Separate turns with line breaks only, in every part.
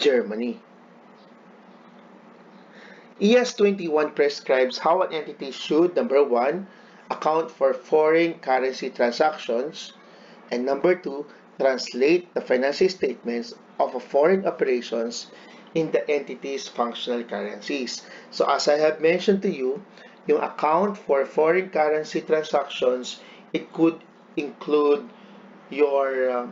Germany. IAS 21 prescribes how an entity should, number 1, account for foreign currency transactions, and number 2, translate the financial statements of a foreign operations in the entity's functional currencies. So as I have mentioned to you, yung account for foreign currency transactions, it could include your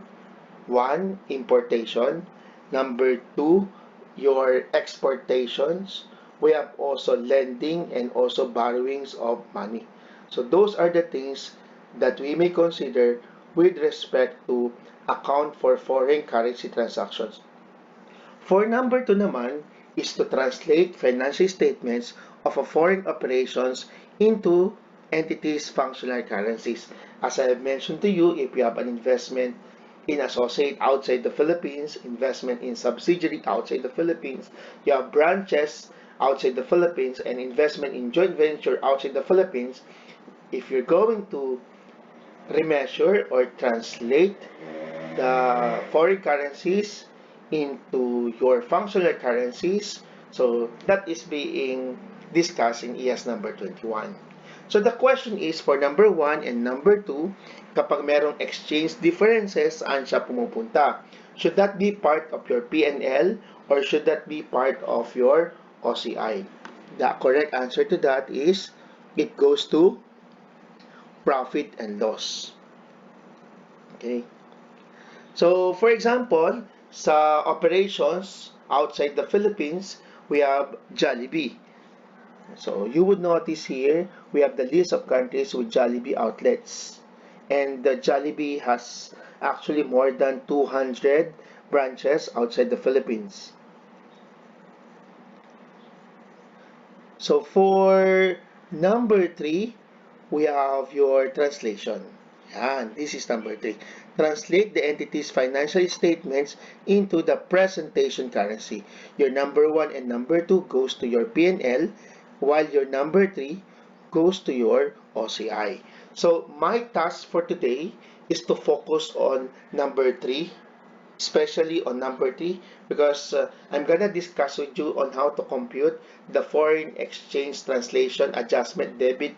1, importation, number 2, your exportations. We have also lending and also borrowings of money. So those are the things that we may consider with respect to account for foreign currency transactions. For number 2 naman is to translate financial statements of a foreign operations into entities' functional currencies. As I have mentioned to you, if you have an investment in associate outside the Philippines, investment in subsidiary outside the Philippines, you have branches outside the Philippines, and investment in joint venture outside the Philippines, if you're going to remeasure or translate the foreign currencies into your functional currencies, so that is being discussed in IAS number 21. So the question is for number 1 and number 2, kapag merong exchange differences, saan siya pumupunta? Should that be part of your P&L or should that be part of your OCI? The correct answer to that is it goes to profit and loss. Okay? So, for example, sa operations outside the Philippines, we have Jollibee. So, you would notice here, we have the list of countries with Jollibee outlets. And the Jollibee has actually more than 200 branches outside the Philippines. So, for number 3, we have your translation. Yan, this is number 3. Translate the entity's financial statements into the presentation currency. Your number 1 and number 2 goes to your P&L, while your number 3 goes to your OCI. So my task for today is to focus on number 3, especially on number 3, because I'm gonna discuss with you on how to compute the foreign exchange translation adjustment debit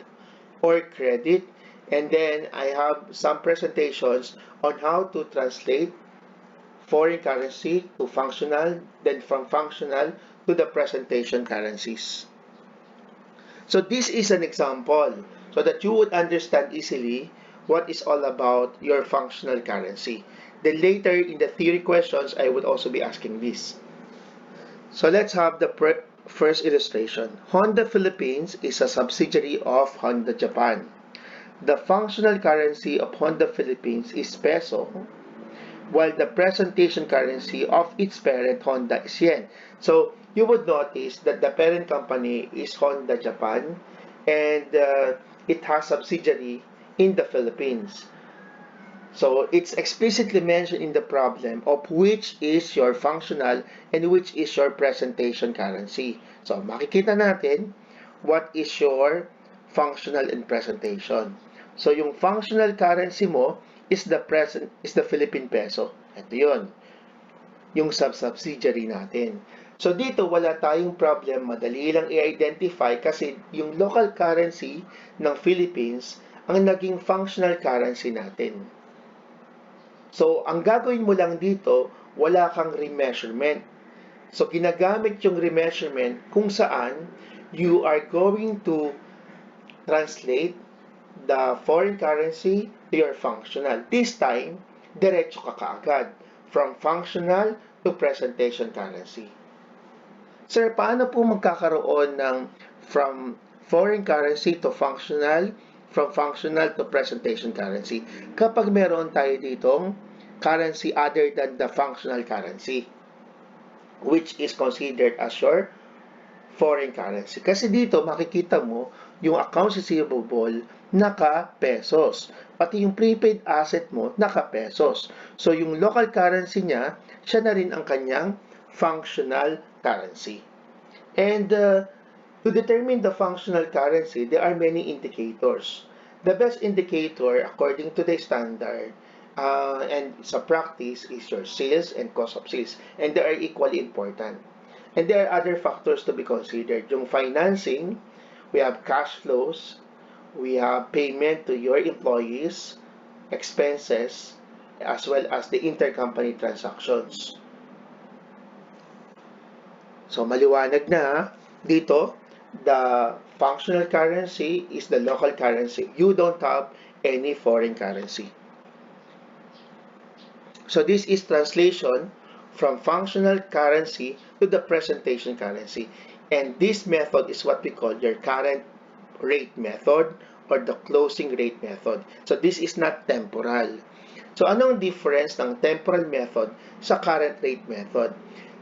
or credit. And then I have some presentations on how to translate foreign currency to functional, then from functional to the presentation currencies. So this is an example so that you would understand easily what is all about your functional currency. Then later in the theory questions, I would also be asking this. So let's have the first illustration. Honda Philippines is a subsidiary of Honda Japan. The functional currency of Honda Philippines is peso, while the presentation currency of its parent Honda is yen. So you would notice that the parent company is Honda Japan, and it has subsidiary in the Philippines. So it's explicitly mentioned in the problem of which is your functional and which is your presentation currency. So makikita natin what is your functional and presentation. So yung functional currency mo is the Philippine peso. Ito 'yon. Yung subsidiary natin. So dito wala tayong problem, madali lang i-identify kasi yung local currency ng Philippines ang naging functional currency natin. So ang gagawin mo lang dito, wala kang remeasurement. So ginagamit yung remeasurement kung saan you are going to translate the foreign currency to your functional. This time, diretso ka kaagad from functional to presentation currency. Sir, paano po magkakaroon ng from foreign currency to functional, from functional to presentation currency kapag meron tayo ditong currency other than the functional currency, which is considered as your foreign currency? Kasi dito makikita mo yung accounts receivable naka-pesos. Pati yung prepaid asset mo naka-pesos. So yung local currency niya, siya na rin ang kanyang functional currency. And to determine the functional currency, there are many indicators. The best indicator according to the standard and sa practice is your sales and cost of sales. And they are equally important. And there are other factors to be considered. Yung financing, we have cash flows, we have payment to your employees, expenses, as well as the intercompany transactions. So maliwanag na dito, the functional currency is the local currency. You don't have any foreign currency. So this is translation from functional currency to the presentation currency. And this method is what we call your current rate method or the closing rate method. So this is not temporal. So anong difference ng temporal method sa current rate method?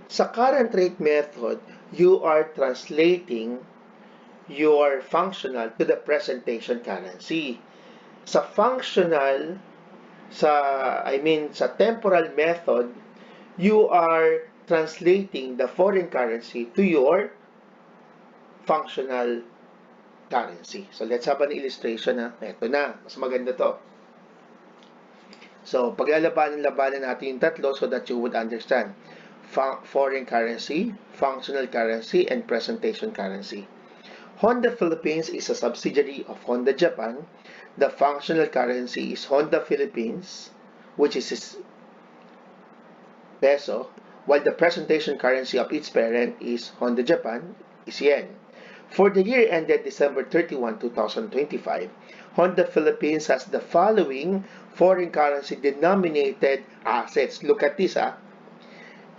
Sa current rate method, you are translating your functional to the presentation currency. Sa functional, sa temporal method, you are translating the foreign currency to your functional currency. So let's have an illustration na. Ito na, mas maganda to. So paglalabanan natin yung tatlo so that you would understand. Foreign currency, functional currency, and presentation currency. Honda Philippines is a subsidiary of Honda Japan. The functional currency is Honda Philippines, which is peso, while the presentation currency of its parent is Honda Japan, is yen. For the year ended December 31, 2025, Honda Philippines has the following foreign currency denominated assets. Look at this,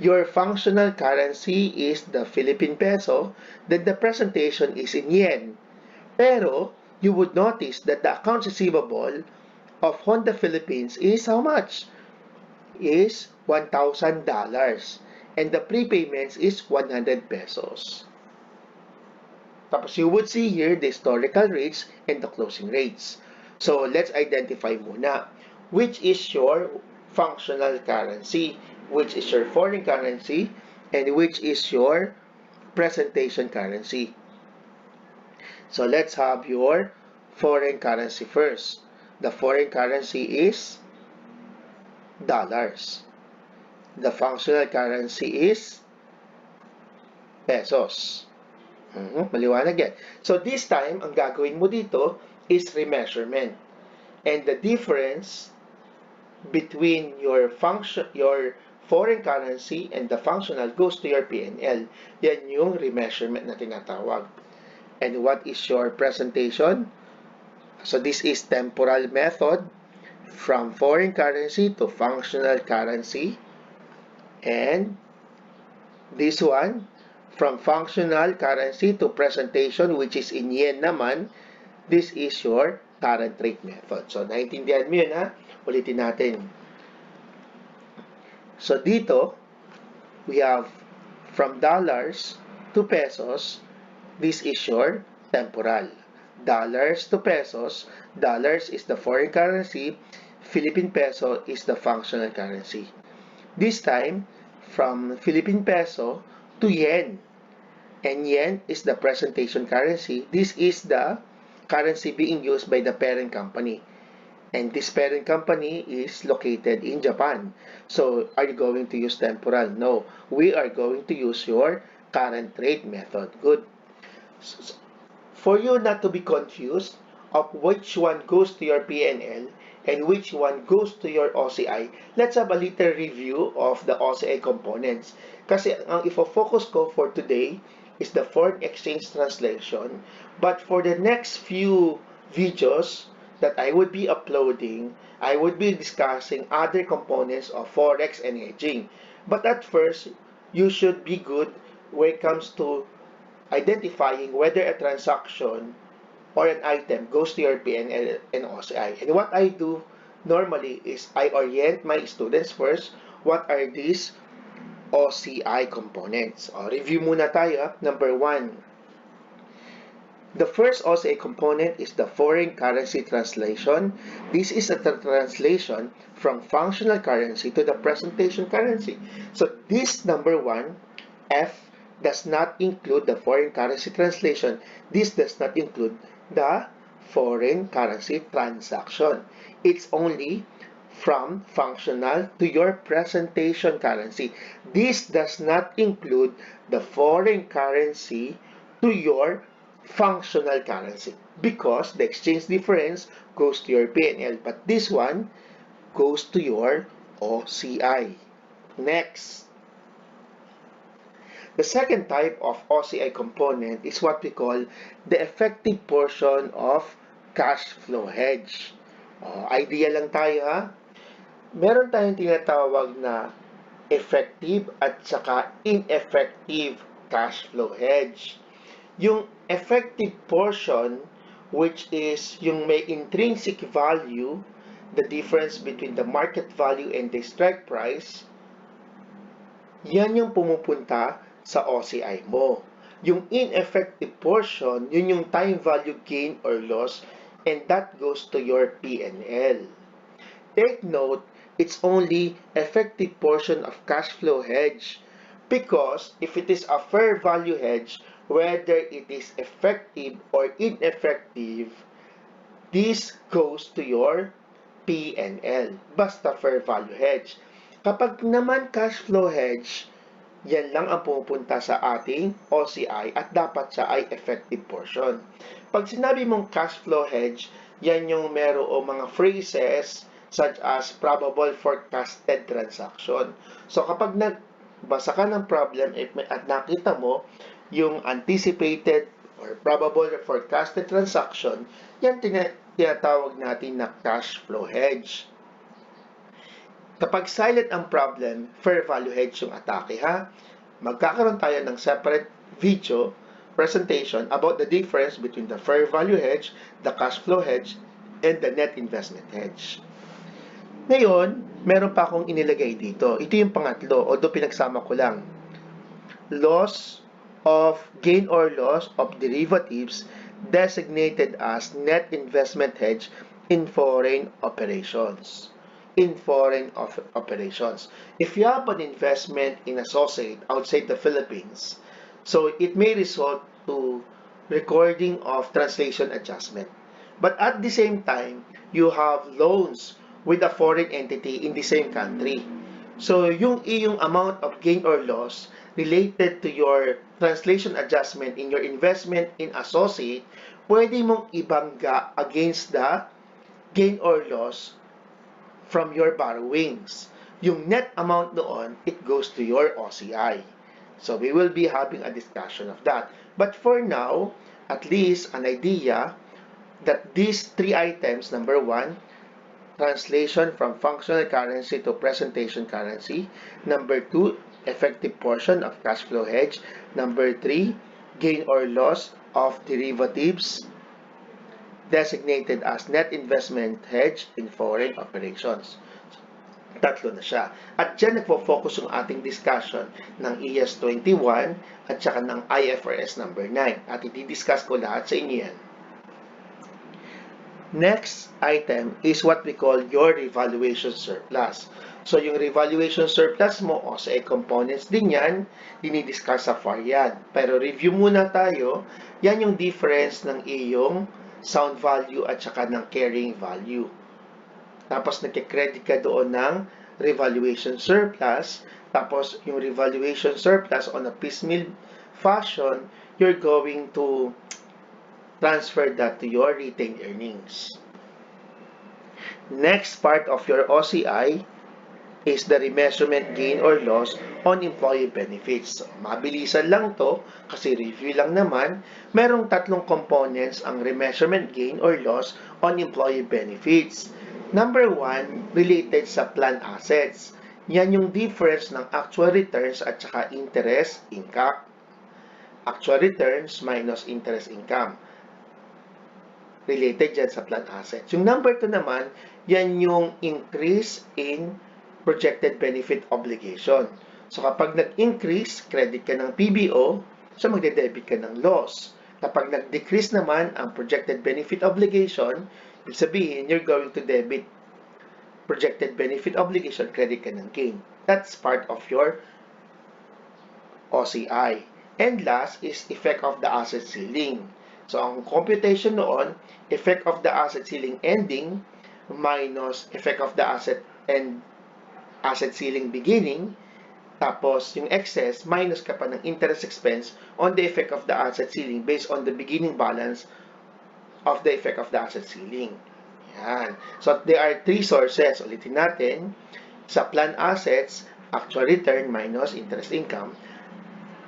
Your functional currency is the Philippine peso, then the presentation is in yen. Pero, you would notice that the accounts receivable of Honda Philippines is how much? Is $1,000. And the prepayments is 100 pesos. Tapos you would see here the historical rates and the closing rates. So, let's identify muna. Which is your functional currency? Which is your foreign currency? And which is your presentation currency? So, let's have your foreign currency first. The foreign currency is dollars. The functional currency is pesos. Maliwanag yan. So, this time, ang gagawin mo dito is remeasurement. And the difference between your foreign currency and the functional goes to your P&L. Yan yung remeasurement na tinatawag. And what is your presentation? So, this is temporal method from foreign currency to functional currency. And this one, from functional currency to presentation, which is in yen naman, this is your current rate method. So, naintindihan mo yun, Ulitin natin. So, dito, we have from dollars to pesos, this is your temporal. Dollars to pesos, dollars is the foreign currency, Philippine peso is the functional currency. This time, from Philippine peso to yen. And yen is the presentation currency. This is the currency being used by the parent company. And this parent company is located in Japan. So, are you going to use temporal? No. We are going to use your current rate method. Good. So, for you not to be confused of which one goes to your P&L and which one goes to your OCI, let's have a little review of the OCI components. Kasi ang ifo-focus ko for today is the foreign exchange translation. But for the next few videos that I would be uploading, I would be discussing other components of Forex and hedging. But at first, you should be good when it comes to identifying whether a transaction or an item goes to your P&L and OCI. And what I do normally is I orient my students first. What are these OCI components? Review muna tayo. Number 1. The first OCI component is the foreign currency translation. This is a translation from functional currency to the presentation currency. So this number 1, F, does not include the foreign currency translation. This does not include the foreign currency transaction. It's only from functional to your presentation currency. This does not include the foreign currency to your functional currency because the exchange difference goes to your P&L, but this one goes to your OCI. Next. The second type of OCI component is what we call the effective portion of cash flow hedge. Idea lang tayo ha. Meron tayong tinatawag na effective at saka ineffective cash flow hedge. Yung effective portion, which is yung may intrinsic value, the difference between the market value and the strike price, yan yung pumupunta sa OCI mo. Yung ineffective portion, yun yung time value gain or loss, and that goes to your P&L. Take note, it's only effective portion of cash flow hedge because if it is a fair value hedge, whether it is effective or ineffective, this goes to your P&L. Basta fair value hedge. Kapag naman cash flow hedge, yan lang ang pumupunta sa ating OCI at dapat siya ay effective portion. Pag sinabi mong cash flow hedge, yan yung merong mga phrases such as probable forecasted transaction. So kapag nagbasa ka ng problem at nakita mo yung anticipated or probable forecasted transaction, yan tinatawag natin na cash flow hedge. Kapag silent ang problem, fair value hedge yung atake ha. Magkakaroon tayo ng separate video presentation about the difference between the fair value hedge, the cash flow hedge, and the net investment hedge. Ngayon, meron pa akong inilagay dito. Ito yung pangatlo, although pinagsama ko lang. Loss of gain or loss of derivatives designated as net investment hedge in foreign operations. If you have an investment in associate outside the Philippines, so it may result to recording of translation adjustment. But at the same time, you have loans with a foreign entity in the same country. So yung iyong amount of gain or loss related to your translation adjustment in your investment in associate, pwede mong ibangga against the gain or loss from your borrowings. Yung net amount noon, it goes to your OCI. So we will be having a discussion of that. But for now, at least an idea that these three items, number one, translation from functional currency to presentation currency. Number two, effective portion of cash flow hedge. Number three, gain or loss of derivatives designated as net investment hedge in foreign operations. Tatlo na siya. At dyan nagpo-focus yung ating discussion ng IAS 21 at saka ng IFRS number 9. At i-discuss ko lahat sa inyo yan. Next item is what we call your revaluation surplus. So yung revaluation surplus mo, sa components din yan, dinidiscuss sa FAR yan. Pero review muna tayo, yan yung difference ng iyong sound value at saka ng carrying value. Tapos nagke-credit ka doon ng revaluation surplus. Tapos yung revaluation surplus on a piecemeal fashion, you're going to transfer that to your retained earnings. Next part of your OCI is the remeasurement gain or loss on employee benefits. So, mabilisan lang to kasi review lang naman. Merong tatlong components ang remeasurement gain or loss on employee benefits. Number one, related sa plan assets. Yan yung difference ng actual returns at saka interest income. Actual returns minus interest income. Related dyan sa plan assets. Yung number two naman, yan yung increase in projected benefit obligation. So kapag nag-increase, credit ka ng PBO, so magde-debit ka ng loss. Kapag nag-decrease naman ang projected benefit obligation, ibig sabihin, you're going to debit projected benefit obligation, credit ka ng gain. That's part of your OCI. And last is effect of the asset ceiling. So ang computation noon, effect of the asset ceiling ending, minus effect of the asset and asset ceiling beginning. Tapos, yung excess, minus ka pa ng interest expense on the effect of the asset ceiling based on the beginning balance of the effect of the asset ceiling. Yan. So, there are three sources. Ulitin natin. Sa plan assets, actual return minus interest income.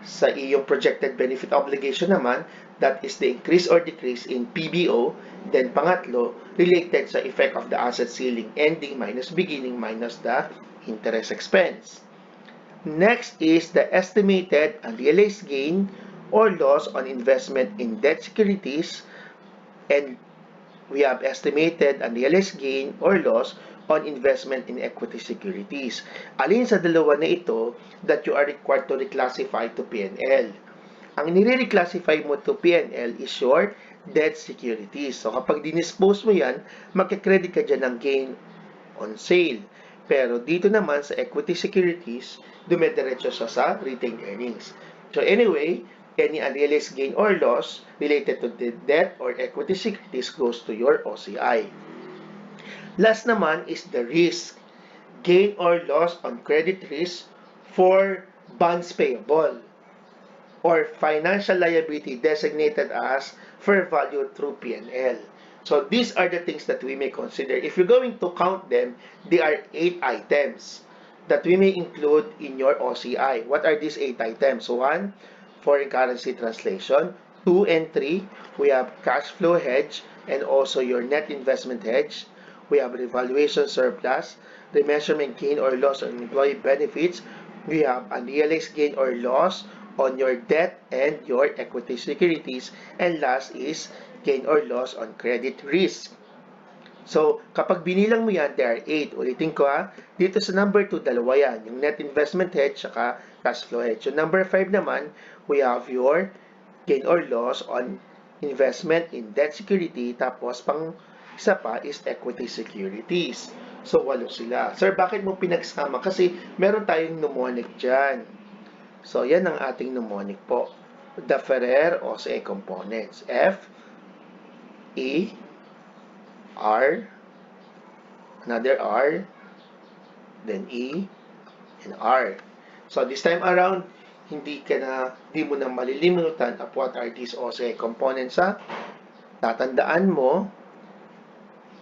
Sa iyong projected benefit obligation naman, that is the increase or decrease in PBO. Then, pangatlo, related sa effect of the asset ceiling ending minus beginning minus the interest expense. Next is the estimated unrealized gain or loss on investment in debt securities, and we have estimated unrealized gain or loss on investment in equity securities. Alin sa dalawa na ito that you are required to reclassify to P&L? Ang nire-reclassify mo to P&L is your debt securities. So kapag dinispose mo yan, magka-credit ka dyan ng gain on sale. Pero dito naman sa equity securities, dumediretso siya sa retained earnings. So anyway, any unrealized gain or loss related to the debt or equity securities goes to your OCI. Last naman is the risk. Gain or loss on credit risk for bonds payable or financial liability designated as fair value through P&L. So these are the things that we may consider. If you're going to count them, they are 8 items that we may include in your OCI. What are these 8 items? 1, foreign currency translation. 2 and 3, we have cash flow hedge and also your net investment hedge. We have revaluation surplus, remeasurement gain or loss on employee benefits. We have unrealized gain or loss on your debt and your equity securities. And last is gain or loss on credit risk. So, kapag binilang mo yan, there are 8. Ulitin ko ha. Dito sa number 2, dalawa yan. Yung net investment hedge, saka cash flow hedge. So, number 5 naman, we have your gain or loss on investment in debt security. Tapos, pang isa pa is equity securities. So, 8 sila. Sir, bakit mo pinagsama? Kasi meron tayong mnemonic dyan. So, yan ang ating mnemonic po. The Ferrer OCI components. F, E, R, another R, then E, and R. So, this time around, hindi mo na malilimutan of what are these OCI components ha. Tatandaan mo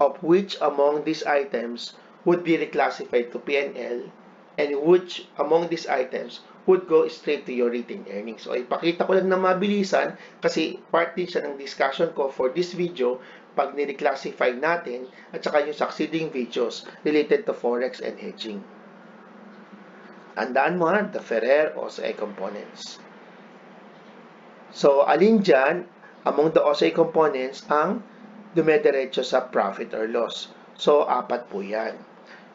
of which among these items would be reclassified to P&L and which among these items would go straight to your retained earnings. So, ipakita ko lang na mabilisan kasi part din siya ng discussion ko for this video pag ni-reclassify natin at saka yung succeeding videos related to Forex and hedging. Tandaan mo ha, the Ferrer OCI components. So, alin dyan among the OCI components ang dumediretso sa profit or loss? So, 4 po yan.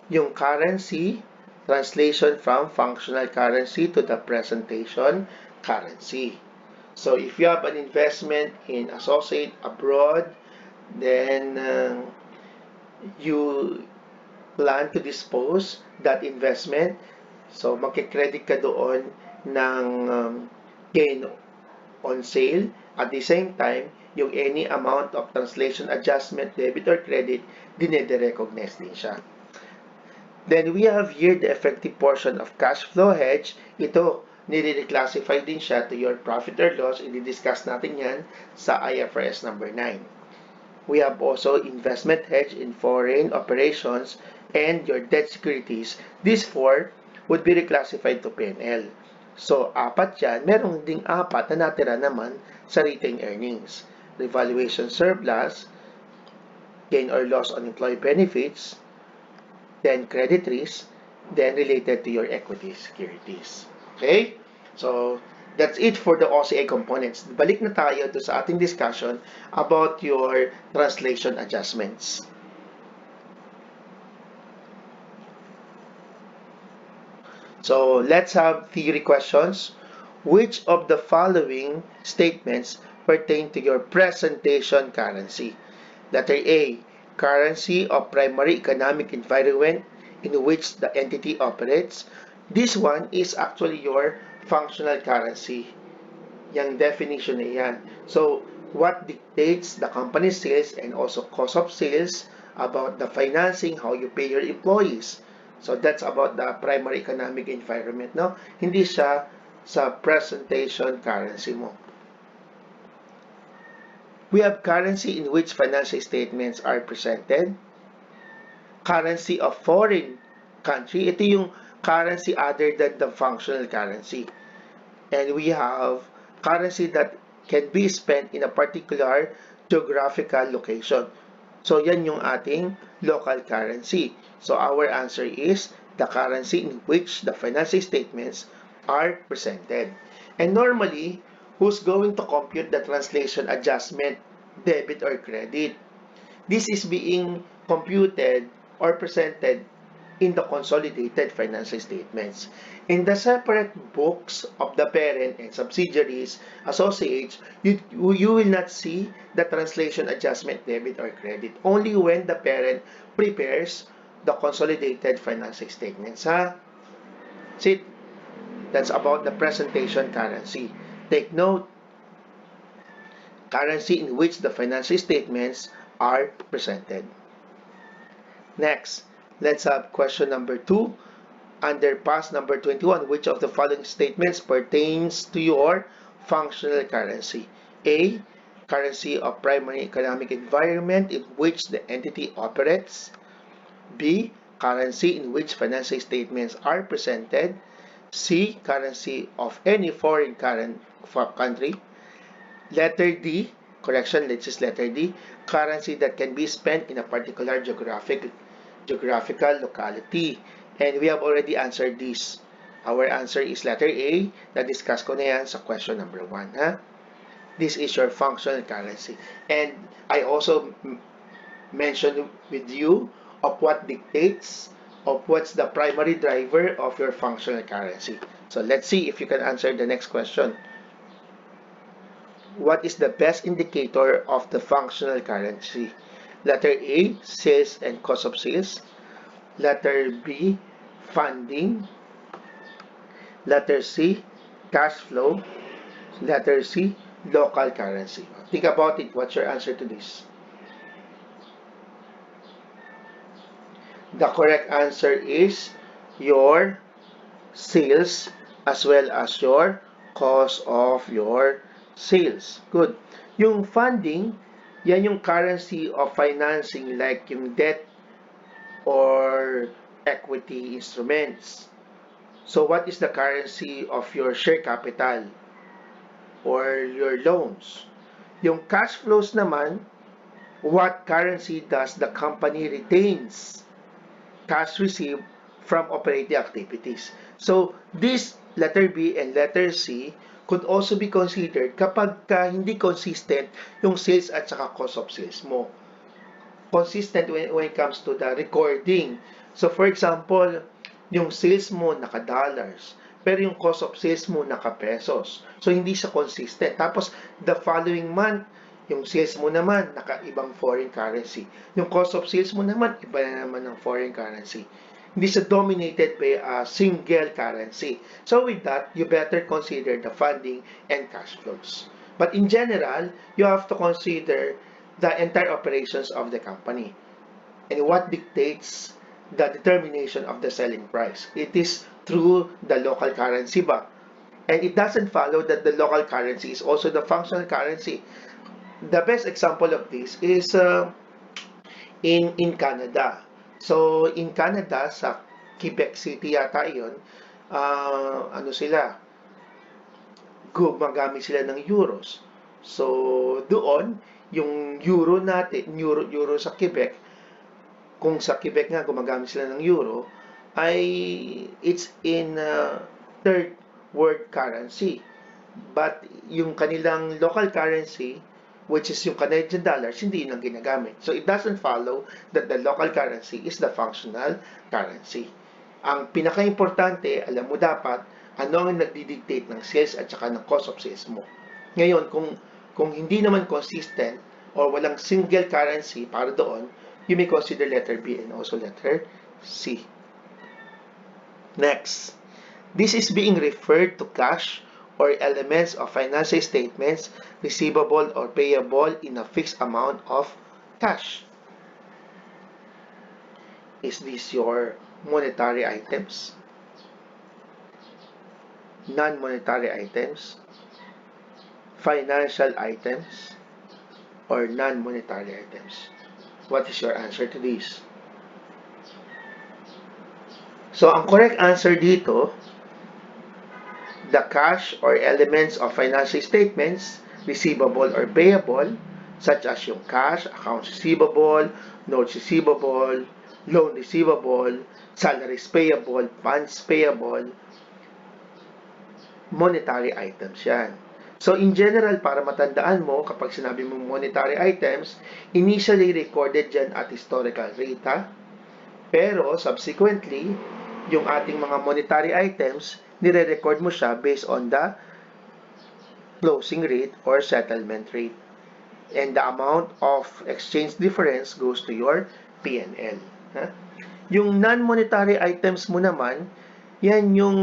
Yung currency, translation from functional currency to the presentation currency. So, if you have an investment in associate abroad, then you plan to dispose that investment. So, magkikredit ka doon ng gain on sale. At the same time, yung any amount of translation adjustment, debit or credit, dinede-recognize din siya. Then we have here the effective portion of cash flow hedge. Ito, nire-reclassify din siya to your profit or loss. I-discuss natin yan sa IFRS number 9. We have also investment hedge in foreign operations and your debt securities. These 4 would be reclassified to P&L. So, 4 yan. Merong ding 4 na natira naman sa retained earnings. Revaluation surplus, gain or loss on employee benefits, then credit risk, then related to your equity securities. Okay? So, that's it for the OCI components. Balik na tayo to sa ating discussion about your translation adjustments. So, let's have theory questions. Which of the following statements pertain to your presentation currency? Letter A, currency of primary economic environment in which the entity operates. This one is actually your functional currency. Yung definition na yan. So, what dictates the company's sales and also cost of sales about the financing, how you pay your employees. So that's about the primary economic environment, no? Hindi siya sa presentation currency mo. We have currency in which financial statements are presented. Currency of foreign country. Ito yung currency other than the functional currency. And we have currency that can be spent in a particular geographical location. So yan yung ating local currency. So our answer is the currency in which the financial statements are presented. And normally, who's going to compute the translation adjustment, debit or credit? This is being computed or presented in the consolidated financial statements. In the separate books of the parent and subsidiaries, associates, you will not see the translation adjustment debit or credit. Only when the parent prepares the consolidated financial statements. See, that's about the presentation currency. Take note, currency in which the financial statements are presented. Next, let's have question number 2. Under past number 21, which of the following statements pertains to your functional currency? A. Currency of primary economic environment in which the entity operates. B. Currency in which financial statements are presented. C. Currency of any foreign country. Letter D. Correction, let's just letter D. Currency that can be spent in a particular geographical locality. And we have already answered this. Our answer is letter A. Na-discuss ko na yan sa question number 1. This is your functional currency. And I also mentioned with you of what dictates, of what's the primary driver of your functional currency. So let's see if you can answer the next question. What is the best indicator of the functional currency? Letter A, sales and cost of sales. Letter B, funding. Letter C, cash flow. Letter C, local currency. Think about it. What's your answer to this? The correct answer is your sales as well as your cost of your sales. Good. Yung funding, yan yung currency of financing like yung debt or equity instruments. So what is the currency of your share capital or your loans? Yung cash flows naman, what currency does the company retains cash received from operating activities? So this letter B and letter C could also be considered kapag hindi consistent yung sales at saka cost of sales mo. Consistent when it comes to the recording. So for example, yung sales mo naka-dollars, pero yung cost of sales mo naka-pesos. So hindi siya consistent. Tapos the following month, yung sales mo naman naka-ibang foreign currency. Yung cost of sales mo naman iba na naman ng foreign currency. Hindi siya dominated by a single currency. So with that, you better consider the funding and cash flows. But in general, you have to consider the entire operations of the company and what dictates the determination of the selling price. It is through the local currency ba? And it doesn't follow that the local currency is also the functional currency. The best example of this is in Canada. So in Canada, sa Quebec City yata yun, gumagamit sila ng euros. So doon, yung euro natin, euro sa Quebec, kung sa Quebec nga gumagamit sila ng euro, ay it's in third world currency. But yung kanilang local currency, which is yung Canadian dollars, hindi yun ang ginagamit. So it doesn't follow that the local currency is the functional currency. Ang pinaka-importante, alam mo dapat, ano ang nagdidictate ng sales at saka ng cost of sales mo. Ngayon, kung hindi naman consistent or walang single currency para doon, you may consider letter B and also letter C. Next, this is being referred to cash or elements of financial statements receivable or payable in a fixed amount of cash. Is this your monetary items, non-monetary items, financial items, or non-monetary items? What is your answer to this? So, ang correct answer dito, the cash or elements of financial statements, receivable or payable, such as yung cash, accounts receivable, notes receivable, loan receivable, salaries payable, funds payable, monetary items yan. So, in general, para matandaan mo, kapag sinabi mong monetary items, initially recorded dyan at historical rate, ha? Pero, subsequently, yung ating mga monetary items, nire-record mo siya based on the closing rate or settlement rate. And the amount of exchange difference goes to your P&L. Ha? Yung non-monetary items mo naman, yan yung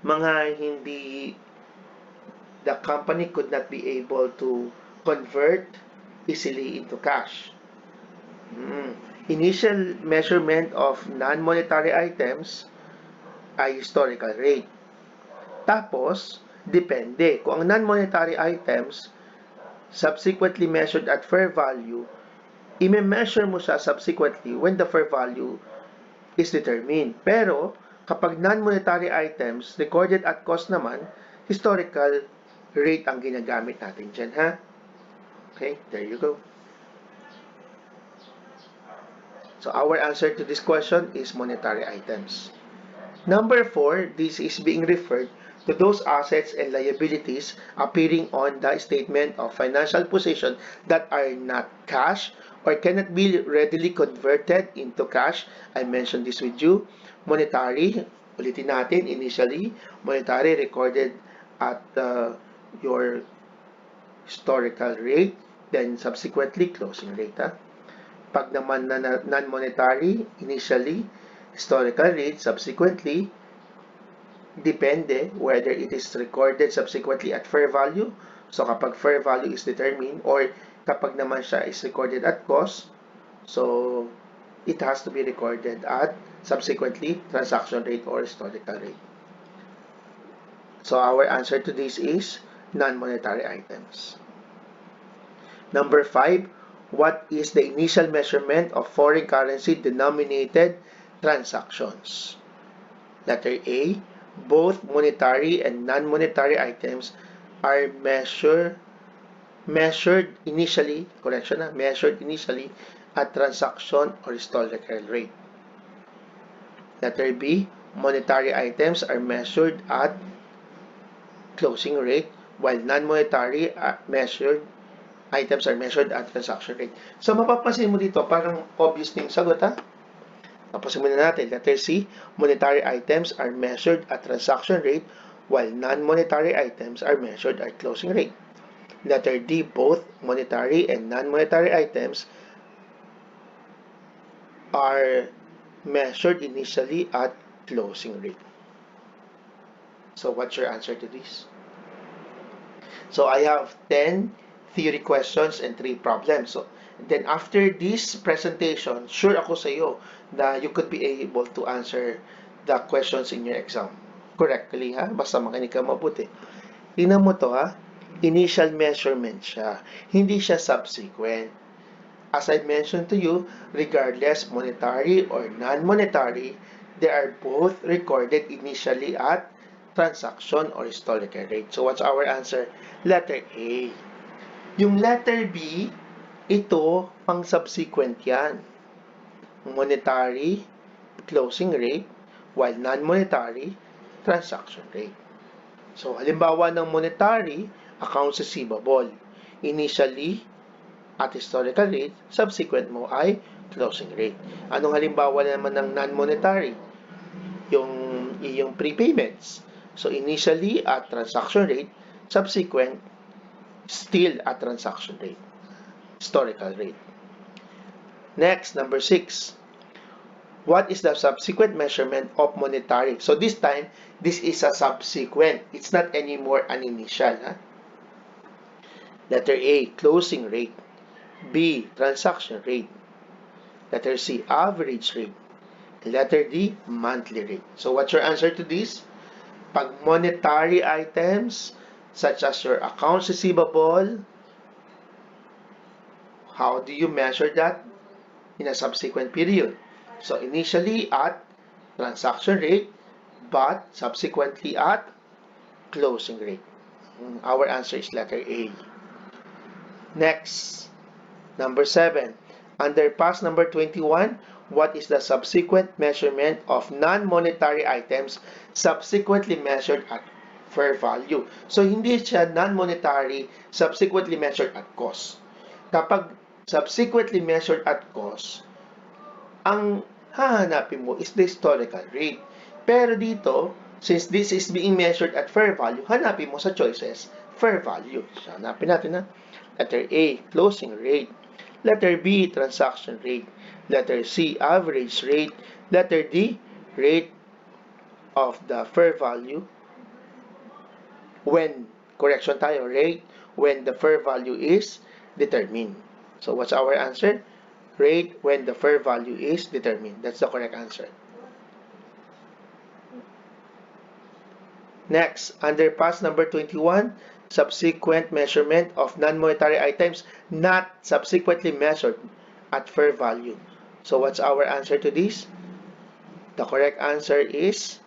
mga hindi the company could not be able to convert easily into cash. Initial measurement of non-monetary items ay historical rate. Tapos, depende. Kung ang non-monetary items subsequently measured at fair value, i-measure mo siya subsequently when the fair value is determined. Pero, kapag non-monetary items recorded at cost naman, historical rate ang ginagamit natin dyan, ha? Okay, there you go. So, our answer to this question is monetary items. Number 4, this is being referred to those assets and liabilities appearing on the statement of financial position that are not cash or cannot be readily converted into cash. I mentioned this with you. Monetary, ulitin natin, initially, monetary recorded at your historical rate, then subsequently closing rate. Ha? Pag naman na non-monetary, initially, historical rate, subsequently, depende whether it is recorded subsequently at fair value. So, kapag fair value is determined, or kapag naman siya is recorded at cost, so, it has to be recorded at subsequently transaction rate or historical rate. So, our answer to this is non-monetary items. Number 5, what is the initial measurement of foreign currency denominated transactions? Letter A, both monetary and non-monetary items are measured initially, measured initially at transaction or historical rate. Letter B, monetary items are measured at closing rate, while non-monetary items are measured at transaction rate. So, mapapansin mo dito, parang obvious na yung sagot, ha? Tapusin muna natin. Letter C, monetary items are measured at transaction rate, while non-monetary items are measured at closing rate. Letter D, both monetary and non-monetary items are measured initially at closing rate. So, what's your answer to this? So, I have 10 theory questions and 3 problems. So, then after this presentation, sure ako sa iyo na you could be able to answer the questions in your exam correctly, ha? Basta makinig ka mabuti. Tingnan mo to, ha? Initial measurement siya. Hindi siya subsequent. As I mentioned to you, regardless monetary or non-monetary, they are both recorded initially at transaction or historical rate. So, what's our answer? Letter A. Yung letter B, ito, pang subsequent yan. Monetary, closing rate, while non-monetary, transaction rate. So, halimbawa ng monetary, accounts receivable. Initially, at historical rate, subsequent mo ay closing rate. Anong halimbawa naman ng non-monetary? Yung prepayments. So, initially at transaction rate, subsequent still at transaction rate, historical rate. Next, number 6. What is the subsequent measurement of monetary? So this time, this is a subsequent. It's not anymore an initial. Huh? Letter A, closing rate. B, transaction rate. Letter C, average rate. Letter D, monthly rate. So what's your answer to this? Pag monetary items, such as your accounts receivable, how do you measure that in a subsequent period? So initially at transaction rate, but subsequently at closing rate. Our answer is letter A. Next, number 7. Under pass number 21, what is the subsequent measurement of non-monetary items subsequently measured at fair value? So, hindi siya non-monetary subsequently measured at cost. Kapag subsequently measured at cost, ang hahanapin mo is the historical rate. Pero dito, since this is being measured at fair value, hanapin mo sa choices, fair value. So, hanapin natin na. Letter A, closing rate. Letter B, transaction rate. Letter C, average rate. Letter D, rate of the fair value when, correction tayo, rate when the fair value is determined. So, what's our answer? Rate when the fair value is determined. That's the correct answer. Next, under pass number 21, subsequent measurement of non-monetary items not subsequently measured at fair value. So what's our answer to this? The correct answer is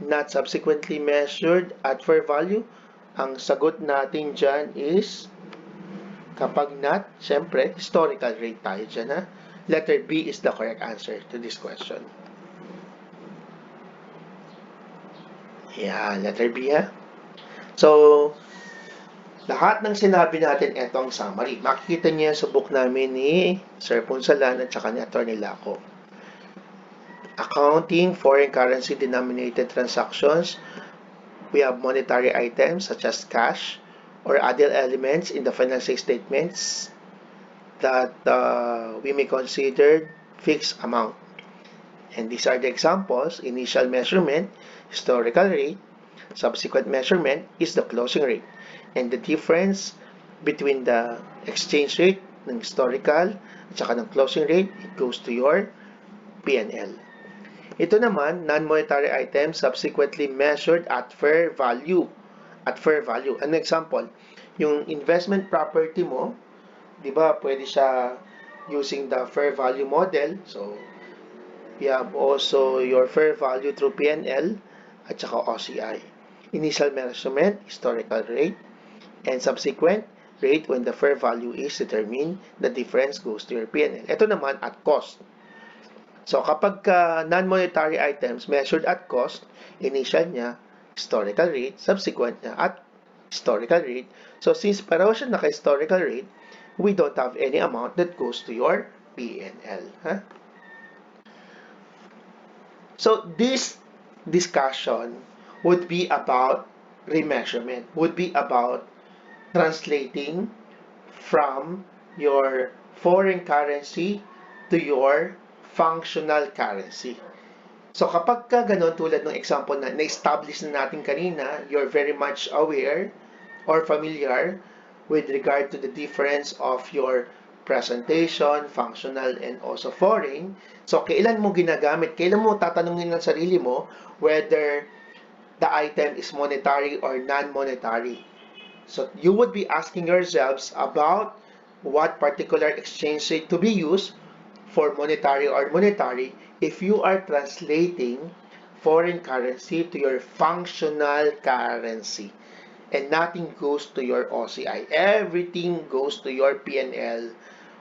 not subsequently measured at fair value. Ang sagot natin dyan is kapag not, syempre, historical rate tayo dyan, ha? Letter B is the correct answer to this question. Yeah, letter B, ha? So, lahat ng sinabi natin, ito ang summary. Makikita niyo sa book namin ni Sir Punsalan at saka ni Atty. Laco. Accounting foreign currency denominated transactions. We have monetary items such as cash or other elements in the financial statements that we may consider fixed amount. And these are the examples: initial measurement, historical rate, subsequent measurement is the closing rate. And the difference between the exchange rate ng historical at saka ng closing rate, it goes to your P&L. Ito naman, non-monetary items subsequently measured at fair value. At fair value. An example, yung investment property mo, di ba, pwede siya using the fair value model. So, you have also your fair value through P&L at saka OCI. Initial measurement, historical rate, and subsequent rate when the fair value is determined, the difference goes to your P&L. Ito naman at cost. So, kapag non-monetary items measured at cost, initial niya, historical rate, subsequent niya at historical rate. So, since pareho siya naka-historical rate, we don't have any amount that goes to your P&L. Huh? So, this discussion would be about remeasurement, would be about translating from your foreign currency to your functional currency. So kapag ka ganun, tulad ng example na na-establish na natin kanina, you're very much aware or familiar with regard to the difference of your presentation, functional, and also foreign. So kailan mo ginagamit, kailan mo tatanungin ng sarili mo whether the item is monetary or non-monetary. So you would be asking yourselves about what particular exchange rate to be used for monetary or monetary if you are translating foreign currency to your functional currency. And nothing goes to your OCI. Everything goes to your P&L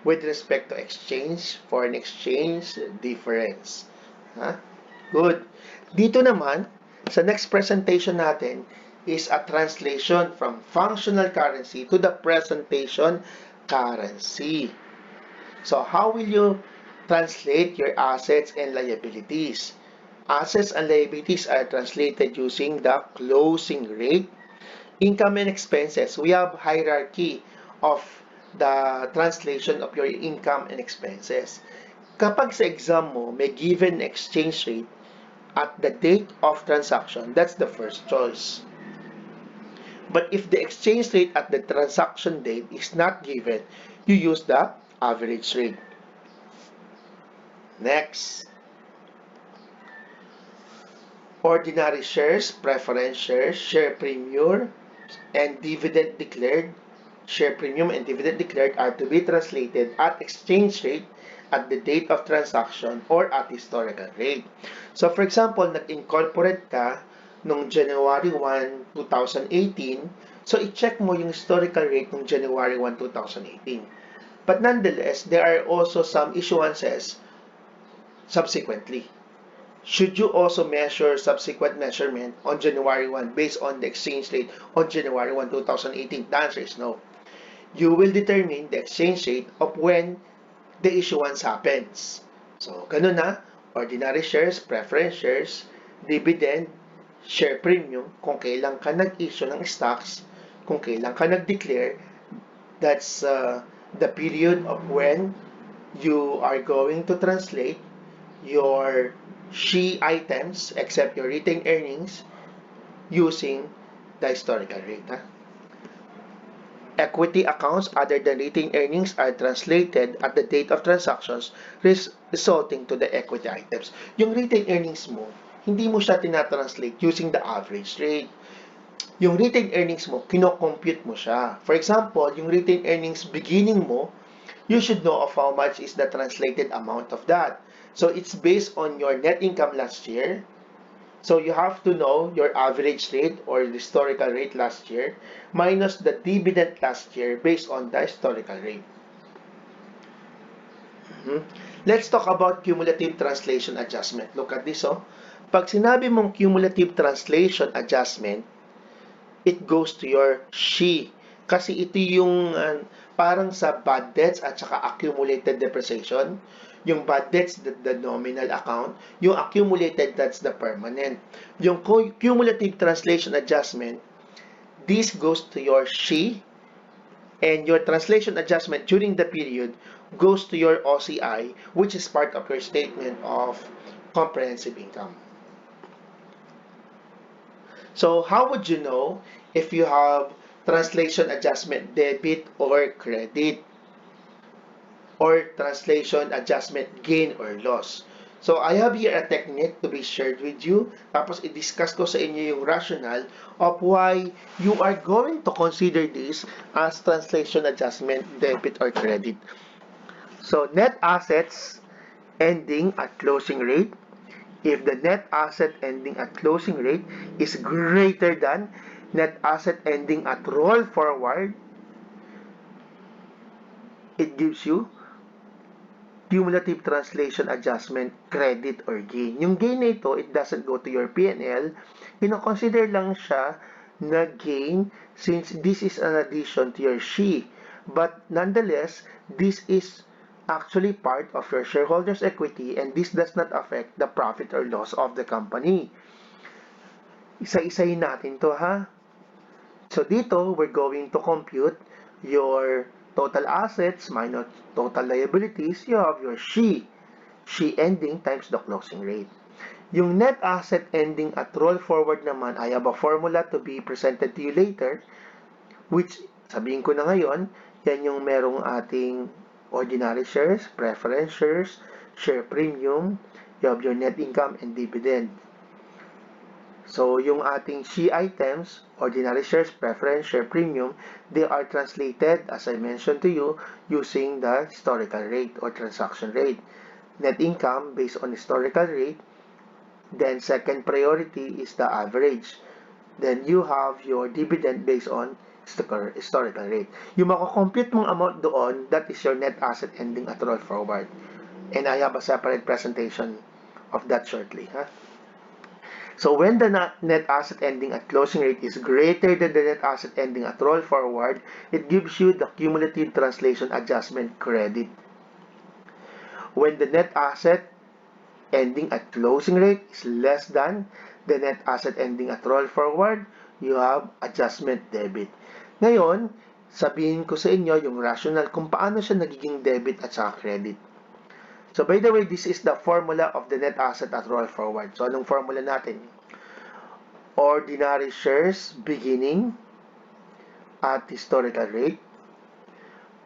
with respect to exchange, foreign exchange difference. Huh? Good. Dito naman, sa next presentation natin is a translation from functional currency to the presentation currency. So how will you translate your assets and liabilities? Assets and liabilities are translated using the closing rate. Income and expenses, we have hierarchy of the translation of your income and expenses. Kapag sa exam mo, may given exchange rate at the date of transaction, that's the first choice. But if the exchange rate at the transaction date is not given, you use the average rate. Next, ordinary shares, preference shares, share premium, and dividend declared. Share premium and dividend declared are to be translated at exchange rate at the date of transaction or at historical rate. So for example, nag-incorporate ka noong January 1, 2018, so i-check mo yung historical rate noong January 1, 2018. But nonetheless, there are also some issuances subsequently. Should you also measure subsequent measurement on January 1 based on the exchange rate on January 1, 2018? The answer is no. You will determine the exchange rate of when the issuance happens. So, ganun na, ordinary shares, preference shares, dividend, share premium, kung kailan ka nag-issue ng stocks, kung kailan ka nag-declare, that's the period of when you are going to translate your SHE items, except your retained earnings, using the historical rate. Equity accounts other than retained earnings are translated at the date of transactions resulting to the equity items. Yung retained earnings mo, hindi mo siya tinatranslate using the average rate. Yung retained earnings mo, kino-compute mo siya. For example, yung retained earnings beginning mo, you should know of how much is the translated amount of that. So it's based on your net income last year. So you have to know your average rate or the historical rate last year minus the dividend last year based on the historical rate. Let's talk about cumulative translation adjustment. Look at this. Pag sinabi mong cumulative translation adjustment, it goes to your SHE. Kasi ito yung parang sa bad debts at saka accumulated depreciation. Yung bad debts, the nominal account. Yung accumulated, that's the permanent. Yung cumulative translation adjustment, this goes to your SHE, and your translation adjustment during the period goes to your OCI, which is part of your statement of comprehensive income. So how would you know if you have translation adjustment debit or credit? Or translation adjustment gain or loss? So I have here a technique to be shared with you. Tapos i-discuss ko sa inyo yung rationale of why you are going to consider this as translation adjustment debit or credit. So net assets ending at closing rate. If the net asset ending at closing rate is greater than net asset ending at roll forward, it gives you cumulative translation adjustment credit or gain. Yung gain na ito, it doesn't go to your P&L. Kino-consider lang siya na gain since this is an addition to your SHE. But nonetheless, this is actually part of your shareholders' equity and this does not affect the profit or loss of the company. Isa-isahin natin to, ha? So dito, we're going to compute your total assets minus total liabilities. You have your SHE ending times the closing rate. Yung net asset ending at roll forward naman, I have a formula to be presented to you later, which sabihin ko na ngayon, yan yung merong ating ordinary shares, preference shares, share premium, you have your net income and dividend. So, yung ating SHE items, ordinary shares, preference, share premium, they are translated, as I mentioned to you, using the historical rate or transaction rate. Net income based on historical rate. Then, second priority is the average. Then, you have your dividend based on historical rate. Yung makakompute mong amount doon, that is your net asset ending at roll forward. And I have a separate presentation of that shortly. So when the net asset ending at closing rate is greater than the net asset ending at roll forward, it gives you the cumulative translation adjustment credit. When the net asset ending at closing rate is less than the net asset ending at roll forward, you have adjustment debit. Ngayon, sabihin ko sa inyo yung rationale kung paano siya nagiging debit at saka credit. So, by the way, this is the formula of the net asset at roll forward. So, anong formula natin? Ordinary shares beginning at historical rate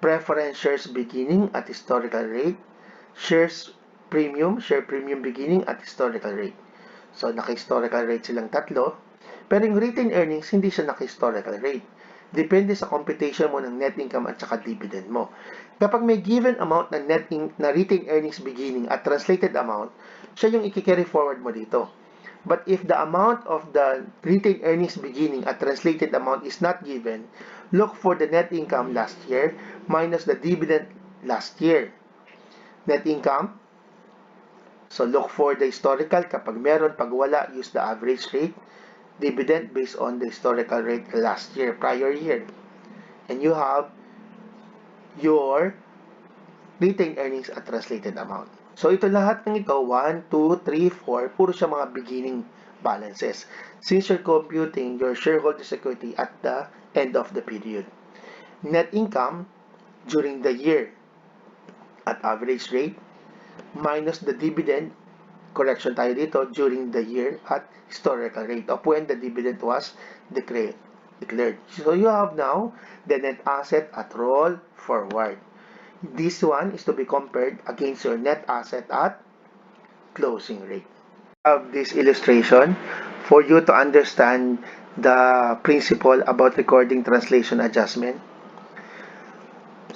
preference shares beginning at historical rate, share premium beginning at historical rate. So, naka-historical rate silang tatlo. Pero yung retained earnings, hindi siya naka-historical rate. Depende sa computation mo ng net income at saka dividend mo. Kapag may given amount na retained earnings beginning at translated amount, siya yung i-carry forward mo dito. But if the amount of the retained earnings beginning at translated amount is not given, look for the net income last year minus the dividend last year. Net income, so look for the historical. Kapag meron, pag wala, use the average rate. Dividend based on the historical rate last year, prior year. And you have your retained earnings at translated amount. So ito lahat ng ito, 1, 2, 3, 4, puro siya mga beginning balances. Since you're computing your shareholders' equity at the end of the period. Net income during the year at average rate minus the dividend, correction tayo dito, during the year at historical rate of when the dividend was declared. So you have now the net asset at roll forward. This one is to be compared against your net asset at closing rate. I have this illustration for you to understand the principle about recording translation adjustment.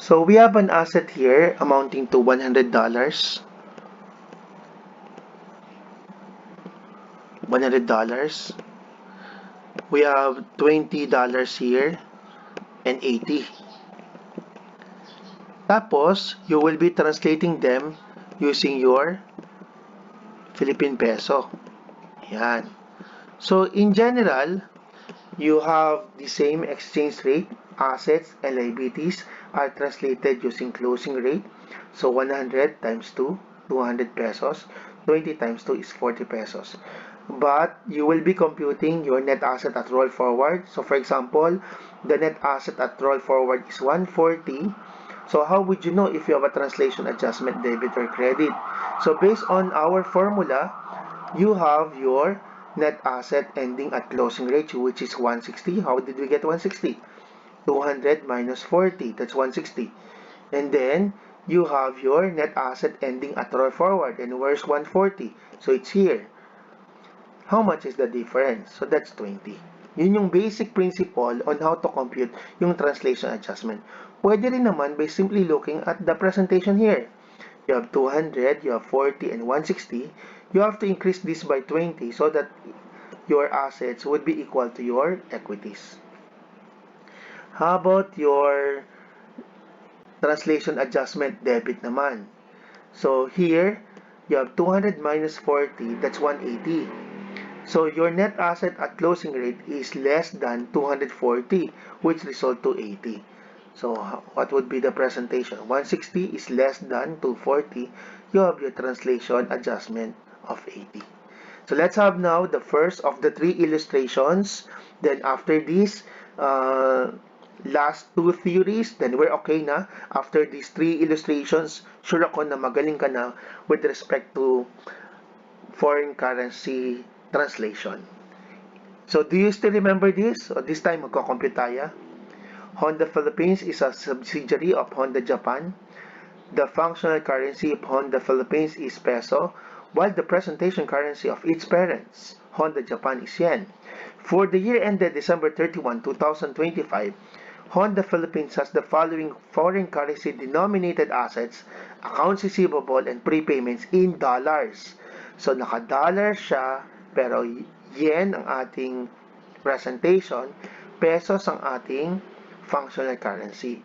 So we have an asset here amounting to $100. We have $20 here and 80. Tapos, you will be translating them using your Philippine peso. Yan. So, in general, you have the same exchange rate. Assets and liabilities are translated using closing rate. So, 100 times 2, 200 pesos. 20 times 2 is 40 pesos. But you will be computing your net asset at roll forward. So, for example, the net asset at roll forward is 140. So, how would you know if you have a translation adjustment, debit or credit? So, based on our formula, you have your net asset ending at closing ratio, which is 160. How did we get 160? 200 minus 40, that's 160. And then, you have your net asset ending at roll forward. And where's 140? So, it's here. How much is the difference? So, that's 20. Yun yung basic principle on how to compute yung translation adjustment. Pwede rin naman by simply looking at the presentation here. You have 200, you have 40, and 160. You have to increase this by 20 so that your assets would be equal to your equities. How about your translation adjustment debit naman? So here, you have 200 minus 40, that's 180. So your net asset at closing rate is less than 240, which result to 80. So what would be the presentation? 160 is less than 240. You have your translation adjustment of 80. So let's have now the first of the three illustrations. Then after this, last two theories, then we're okay na. After these three illustrations, sure ako na magaling ka na with respect to foreign currency translation. So do you still remember this? So this time magko-compute tayo. Honda Philippines is a subsidiary of Honda Japan. The functional currency of Honda Philippines is peso, while the presentation currency of its parents, Honda Japan, is yen. For the year ended December 31, 2025, Honda Philippines has the following foreign currency denominated assets, accounts receivable, and prepayments in dollars. So naka-dollar siya, pero yen ang ating presentation, pesos ang ating functional currency.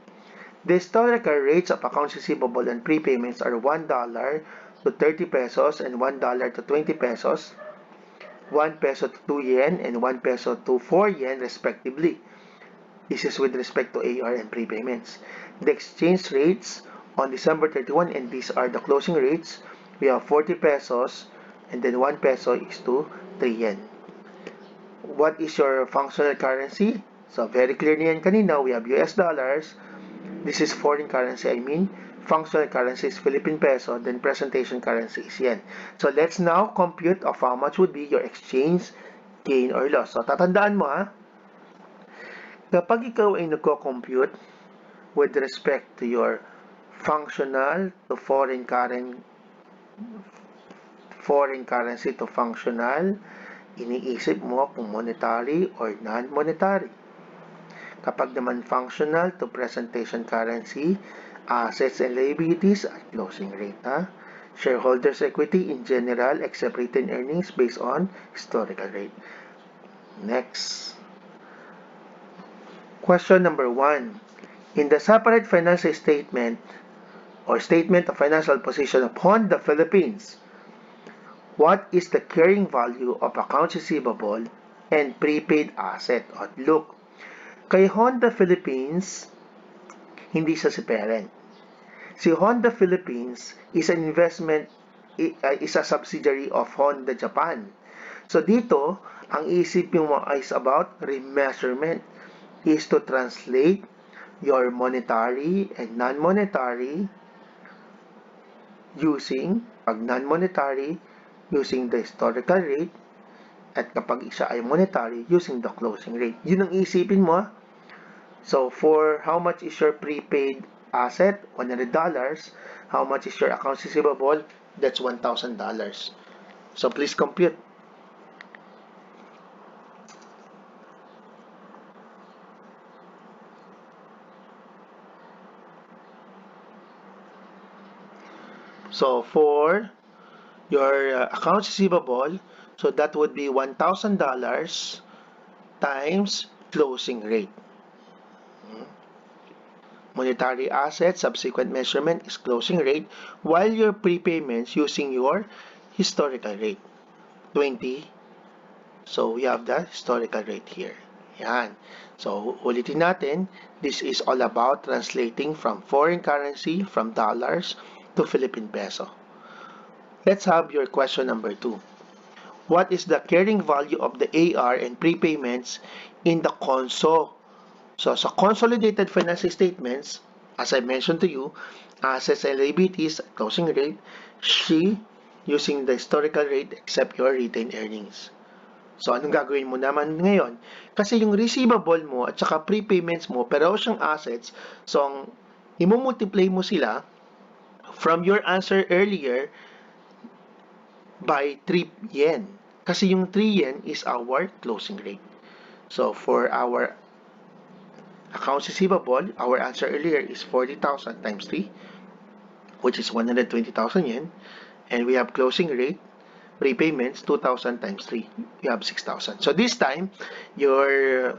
The historical rates of accounts receivable and prepayments are $1 to 30 pesos and $1 to 20 pesos, 1 peso to 2 yen, and 1 peso to 4 yen respectively. This is with respect to AR and prepayments. The exchange rates on December 31, and these are the closing rates, we have 40 pesos, and then 1 peso is to 3 yen. What is your functional currency? So, very clear niyan kanina, we have US dollars. This is foreign currency, I mean. Functional currency is Philippine peso, then presentation currency is yen. So, let's now compute of how much would be your exchange gain or loss. So, tatandaan mo ha, kapag ikaw ay nagko-compute with respect to your functional to foreign currency to functional, iniisip mo kung monetary or non-monetary. Kapag naman functional to presentation currency, assets and liabilities at closing rate. Shareholders' equity in general except retained earnings based on historical rate. Next. Question number 1. In the separate financial statement or statement of financial position of Honda Philippines, what is the carrying value of accounts receivable and prepaid asset? At look, kay Honda Philippines, hindi siya si parent. Si Honda Philippines is an investment, is a subsidiary of Honda Japan. So dito, ang isipin mo is about remeasurement, is to translate your monetary and non-monetary using, pag non-monetary, using the historical rate, at kapag isa ay monetary, using the closing rate. Yun ang isipin mo. So, for how much is your prepaid asset? $100. How much is your accounts receivable? That's $1,000. So, please compute. So, for your accounts receivable, so that would be $1,000 times closing rate. Monetary asset, subsequent measurement is closing rate, while your prepayments using your historical rate, 20. So, we have the historical rate here. Yan. So, ulitin natin, this is all about translating from foreign currency, from dollars to Philippine peso. Let's have your question number 2. What is the carrying value of the AR and prepayments in the conso? So, sa consolidated financial statements, as I mentioned to you, assets and liabilities, closing rate, using the historical rate except your retained earnings. So, anong gagawin mo naman ngayon? Kasi yung receivable mo at saka prepayments mo, pero siyang assets, so, i-multiply mo sila from your answer earlier by 3 yen. Kasi yung 3 yen is our closing rate. So, for our accounts receivable, our answer earlier is 40,000 times 3, which is 120,000 yen. And we have closing rate, prepayments, 2,000 times 3. We have 6,000. So this time, you're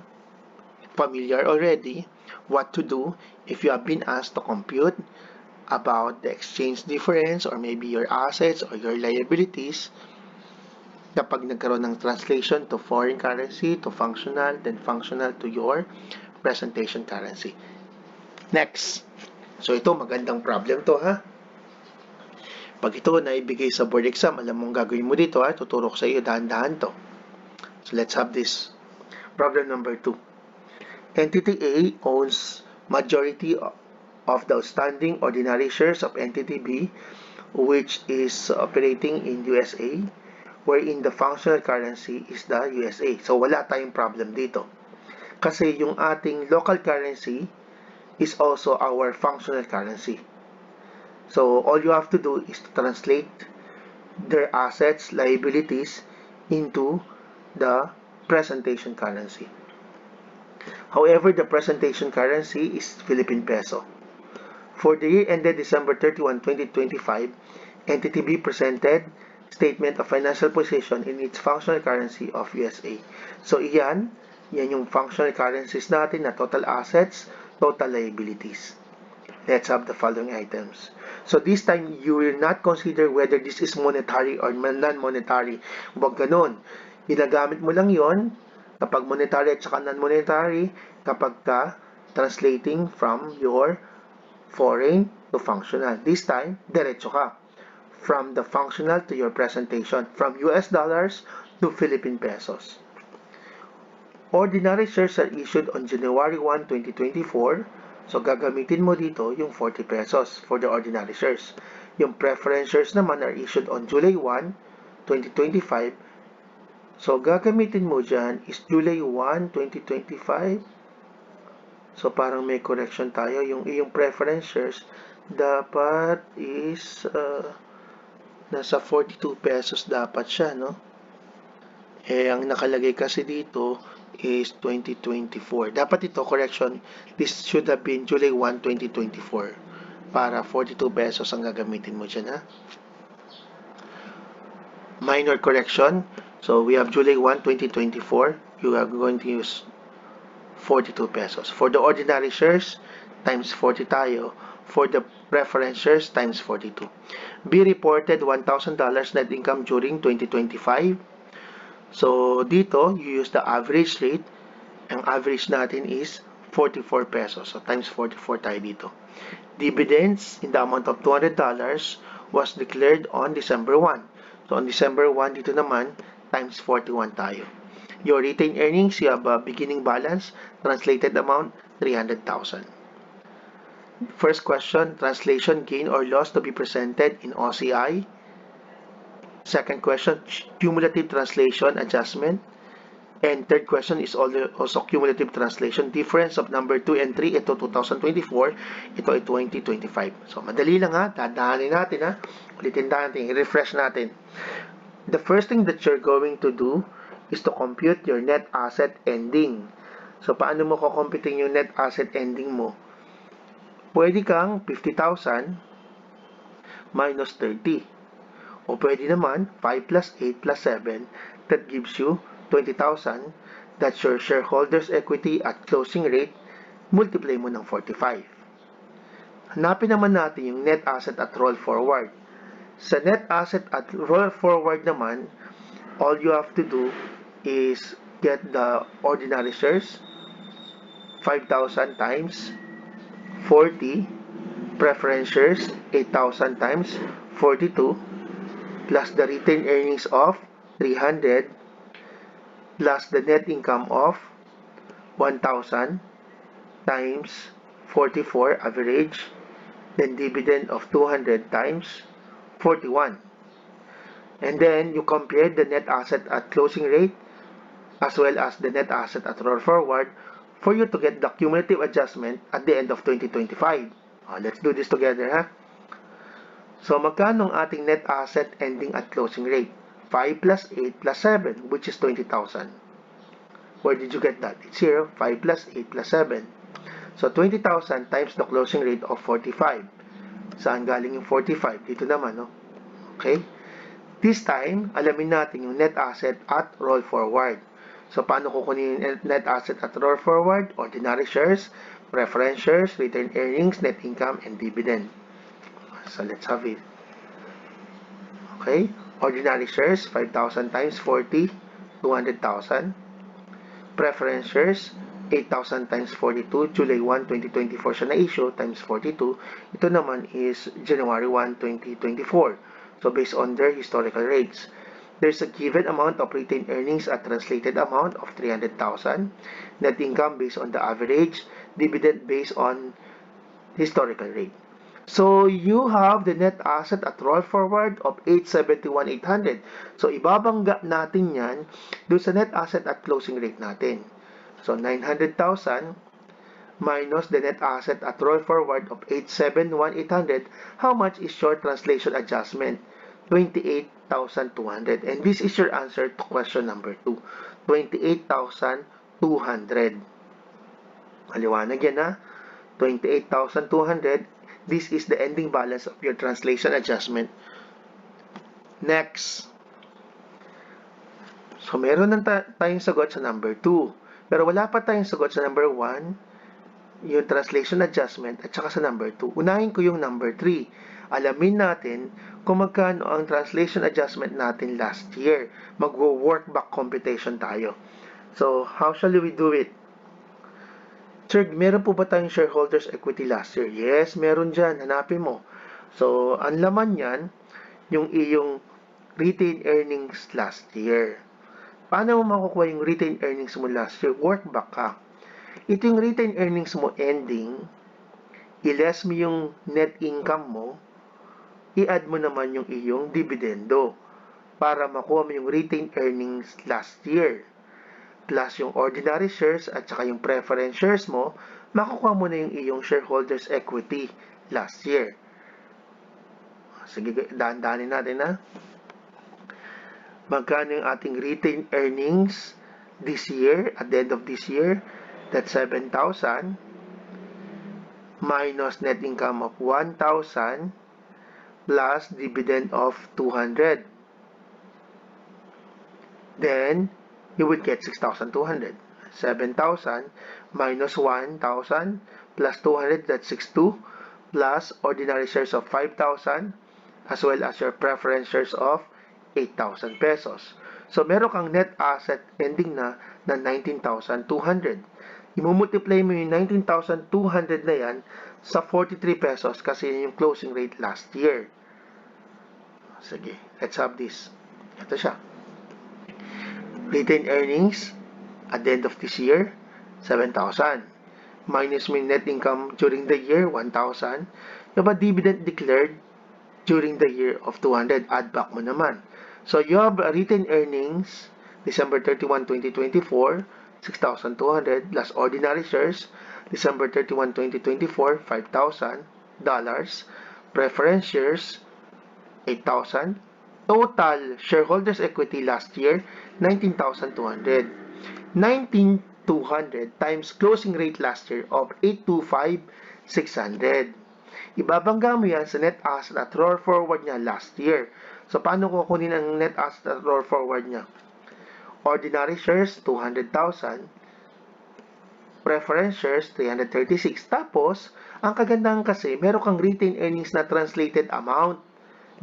familiar already what to do if you have been asked to compute about the exchange difference or maybe your assets or your liabilities kapag nagkaroon ng translation to foreign currency, to functional, then functional to your presentation currency. Next. So ito, magandang problem to, ha? Pag ito na ibigay sa board exam, alam mong gagawin mo dito, ha? Tuturo ko sa iyo, dahan-dahan to. So let's have this. Problem number 2. Entity A owns majority of the outstanding ordinary shares of Entity B, which is operating in USA, wherein the functional currency is the USA. So wala tayong problem dito. Kasi yung ating local currency is also our functional currency. So all you have to do is to translate their assets, liabilities into the presentation currency. However, the presentation currency is Philippine peso. For the year ended December 31, 2025, Entity B presented statement of financial position in its functional currency of USA. So yan yung functional currencies natin na total assets, total liabilities. Let's have the following items. So this time, you will not consider whether this is monetary or non-monetary. Huwag ganun. Ginagamit mo lang yon kapag monetary at saka non-monetary kapag ka translating from your foreign to functional. This time, diretso ka. From the functional to your presentation. From US dollars to Philippine pesos. Ordinary shares are issued on January 1, 2024. So, gagamitin mo dito yung 40 pesos for the ordinary shares. Yung preference shares naman are issued on July 1, 2025. So, gagamitin mo dyan is July 1, 2025 So, parang may correction tayo. Yung iyong preference shares, dapat is nasa 42 pesos dapat siya, no? Eh, ang nakalagay kasi dito is 2024. Dapat ito, correction, this should have been July 1, 2024. Para 42 pesos ang gagamitin mo dyan, ha? Minor correction. So, we have July 1, 2024. You are going to use 42 pesos. For the ordinary shares, times 40 tayo. For the preference shares, times 42. Be reported $1,000 net income during 2025. So, dito, you use the average rate. Ang average natin is 44 pesos. So, times 44 tayo dito. Dividends in the amount of $200 was declared on December 1. So, on December 1, dito naman, times 41 tayo. Your retained earnings, you have a beginning balance, translated amount, 300,000. First question, translation gain or loss to be presented in OCI. Second question, cumulative translation adjustment. And third question is also cumulative translation. Difference of number 2 and 3, ito 2024, ito ay 2025. So, madali lang ha, dadahanin natin ha. Ulitin natin, i-refresh natin. The first thing that you're going to do is to compute your net asset ending. So, paano mo kukumputin yung net asset ending mo? Pwede kang 50,000 minus 30. O pwede naman 5 plus 8 plus 7, that gives you 20,000. That's your shareholders' equity at closing rate. Multiply mo ng 45. Hanapin naman natin yung net asset at roll forward. Sa net asset at roll forward naman, all you have to do is get the ordinary shares, 5,000 times 40, preference shares, 8,000 times 42, plus the retained earnings of 300, plus the net income of 1,000 times 44 average, then dividend of 200 times 41. And then you compare the net asset at closing rate as well as the net asset at roll forward for you to get the cumulative adjustment at the end of 2025. Let's do this together, ha? So, magkano ang ating net asset ending at closing rate? 5 plus 8 plus 7, which is 20,000. Where did you get that? It's here, 5 plus 8 plus 7. So, 20,000 times the closing rate of 45. Saan galing yung 45? Dito naman, no? Okay? This time, alamin natin yung net asset at roll forward. So, paano kukunin yung net asset at roll forward? Ordinary shares, preference shares, retained earnings, net income, and dividend. So, let's have it. Okay? Ordinary shares, 5,000 times 40, 200,000. Preference shares, 8,000 times 42, July 1, 2024 siya na-issue, times 42. Ito naman is January 1, 2024. So, based on their historical rates. There's a given amount of retained earnings at translated amount of 300,000. Net income based on the average. Dividend based on historical rate. So, you have the net asset at roll forward of 871,800. So, ibabangga natin yan doon sa net asset at closing rate natin. So, 900,000 minus the net asset at roll forward of 871,800. How much is your translation adjustment? 28,200. And this is your answer to question number 2. 28,200. Maliwanag yan, ha? 28,200. This is the ending balance of your translation adjustment. Next. So, meron na tayong sagot sa number 2. Pero wala pa tayong sagot sa number 1, yung translation adjustment, at saka sa number 2. Unahin ko yung number 3. Alamin natin kung magkano ang translation adjustment natin last year. Mag-work back computation tayo. So, how shall we do it? Sir, meron po ba tayong shareholders equity last year? Yes, meron dyan. Hanapin mo. So, ang laman yan, yung iyong retained earnings last year. Paano mo makukuha yung retained earnings mo last year? Work back ka. Ito yung retained earnings mo ending, i-less mo yung net income mo, i-add mo naman yung iyong dividendo para makuha mo yung retained earnings last year. plus yung ordinary shares at saka yung preference shares mo, makukuha mo na yung iyong shareholders equity last year. Sige, daan-danin natin ha. Magkano yung ating retained earnings this year, at the end of this year? That's 7,000 minus net income of 1,000 plus dividend of 200. Then, you would get 6,200. 7,000 minus 1,000 plus 200, that's 6,200, plus ordinary shares of 5,000 as well as your preference shares of 8,000 pesos. So, meron kang net asset ending na 19,200. I-multiply mo yung 19,200 na yan sa 43 pesos kasi yun yung closing rate last year. Sige, let's have this. Ito siya. Retained earnings at the end of this year, 7,000. Minus my net income during the year, 1,000. You have a dividend declared during the year of 200. Add back mo naman. So, you have retained earnings, December 31, 2024, 6,200 plus ordinary shares, December 31, 2024, $5,000. Preference shares, 8,000. Total shareholders equity last year, 19,200. 19,200 times closing rate last year of 825,600. Ibabangga mo yan sa net asset at roll forward niya last year. So, paano kukunin ang net asset at roll forward niya? Ordinary shares, 200,000. Preference shares, 336. Tapos, ang kagandahan kasi, meron kang retained earnings na translated amount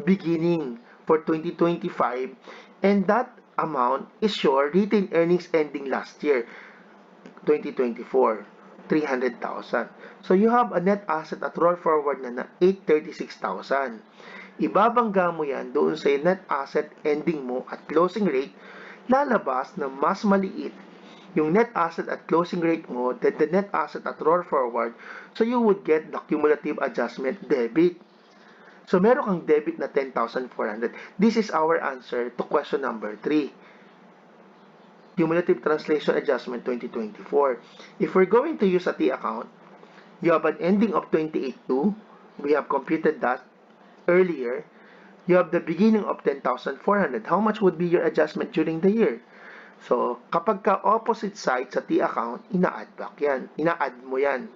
beginning for 2025, and that amount is your retained earnings ending last year, 2024, 300,000. So, you have a net asset at roll forward na 836,000. Ibabangga mo yan doon sa net asset ending mo at closing rate, lalabas na mas maliit yung net asset at closing rate mo than the net asset at roll forward, so you would get the cumulative adjustment debit. So, meron kang debit na 10,400. This is our answer to question number 3. Cumulative Translation Adjustment 2024. If we're going to use a T account, you have an ending of 28,200. We have computed that earlier. You have the beginning of 10,400. How much would be your adjustment during the year? So, kapag ka opposite side sa T account, ina-add back yan. Ina-add mo yan.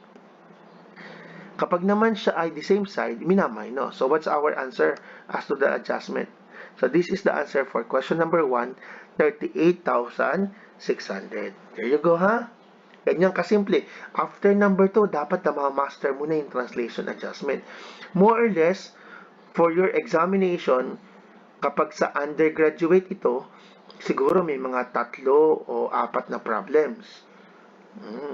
Kapag naman siya ay the same side, mina-minus. So, what's our answer as to the adjustment? So, this is the answer for question number 1, 38,600. There you go, ha? Ganyan kasimple. After number 2, dapat na ma-master mo na yung translation adjustment. More or less, for your examination, kapag sa undergraduate ito, siguro may mga 3 o 4 na problems.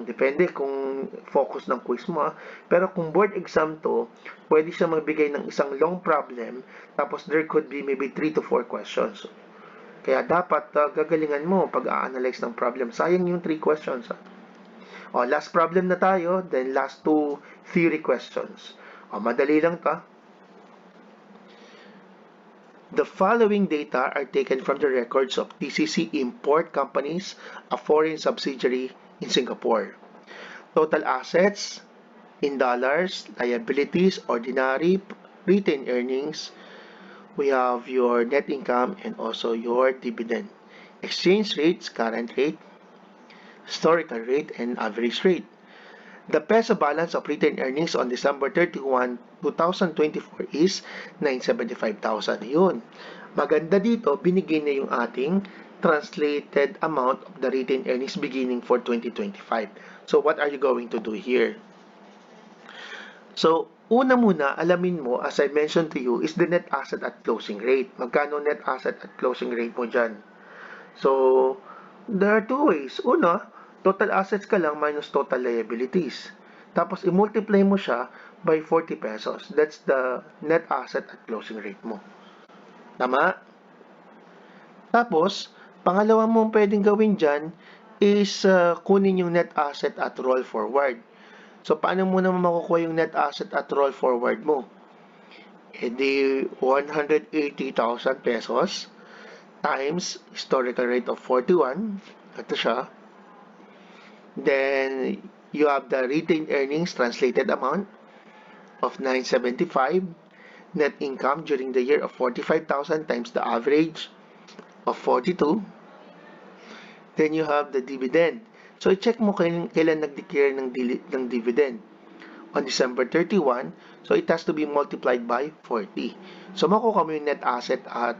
Depende kung focus ng quiz mo. Pero kung board exam to, pwede siya magbigay ng isang long problem, tapos there could be maybe 3 to 4 questions. Kaya dapat gagalingan mo pag a-analyze ng problem. Sayang yung 3 questions. Last problem na tayo, then last 2 theory questions. Madali lang to. The following data are taken from the records of TCC Import Companies, a foreign subsidiary in Singapore. Total assets in dollars, liabilities, ordinary, retained earnings. We have your net income and also your dividend. Exchange rates, current rate, historical rate, and average rate. The peso balance of retained earnings on December 31, 2024 is 975,000. Yun. Maganda dito, binigay na yung ating translated amount of the retained earnings beginning for 2025. So, what are you going to do here? So, una muna, alamin mo, as I mentioned to you, is the net asset at closing rate. Magkano net asset at closing rate mo dyan? So, there are 2 ways. Una, total assets ka lang minus total liabilities. Tapos, i-multiply mo siya by 40 pesos. That's the net asset at closing rate mo. Tama? Tapos, pangalawa mong pwedeng gawin dyan is kunin yung net asset at roll forward. So, paano mo naman makukuha yung net asset at roll forward mo? Di 180,000 pesos times historical rate of 41. Ito siya. Then you have the retained earnings translated amount of 975, net income during the year of 45,000 times the average of 42. Then you have the dividend. So i-check mo kailan nag-declare ng dividend. On December 31, so it has to be multiplied by 40. So makukuha mo yung net asset at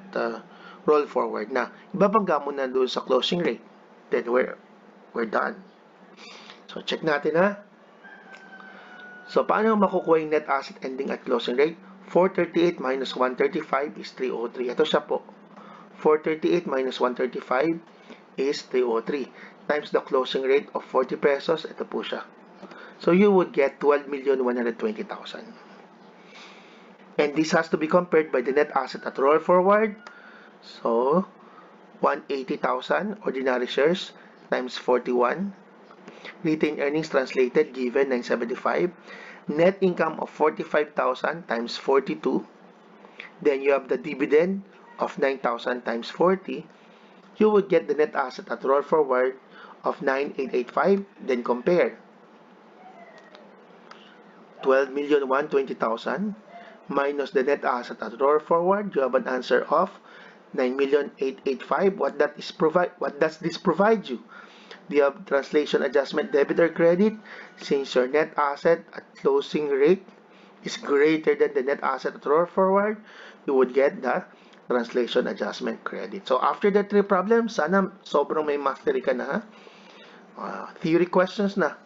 roll forward na. Ibabangga mo na doon sa closing rate. Then we're done. So check natin ha. So paano makukuha yung net asset ending at closing rate? 438 minus 135 is 303. Ito siya po. 438 minus 135 is 303 times the closing rate of 40 pesos. Ito po siya. So you would get 12,120,000. And this has to be compared by the net asset at roll forward. So 180,000 ordinary shares times 41. Retained earnings translated given 975. Net income of 45,000 times 42. Then you have the dividend of 9,000 times 40. You would get the net asset at roll forward of 9,885. Then compare. 12,120,000 minus the net asset at roll forward, you have an answer of 9,885,000. What does this provide you? Do you have translation adjustment debit or credit? Since your net asset at closing rate is greater than the net asset at roll forward, you would get the translation adjustment credit. So after the 3 problems, sana sobrang may mastery ka na. Theory questions na.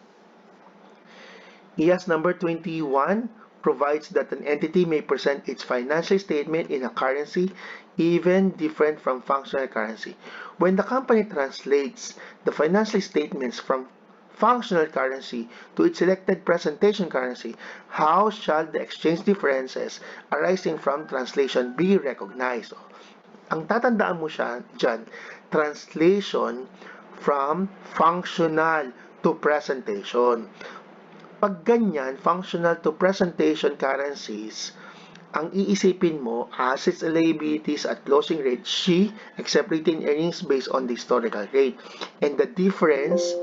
IAS number 21 provides that an entity may present its financial statement in a currency even different from functional currency. When the company translates the financial statements from functional currency to its selected presentation currency, how shall the exchange differences arising from translation be recognized? Ang tatandaan mo siya dyan, translation from functional to presentation. Pag ganyan, functional to presentation currencies, ang iisipin mo, assets and liabilities at closing rate, except retained earnings based on the historical rate. And the difference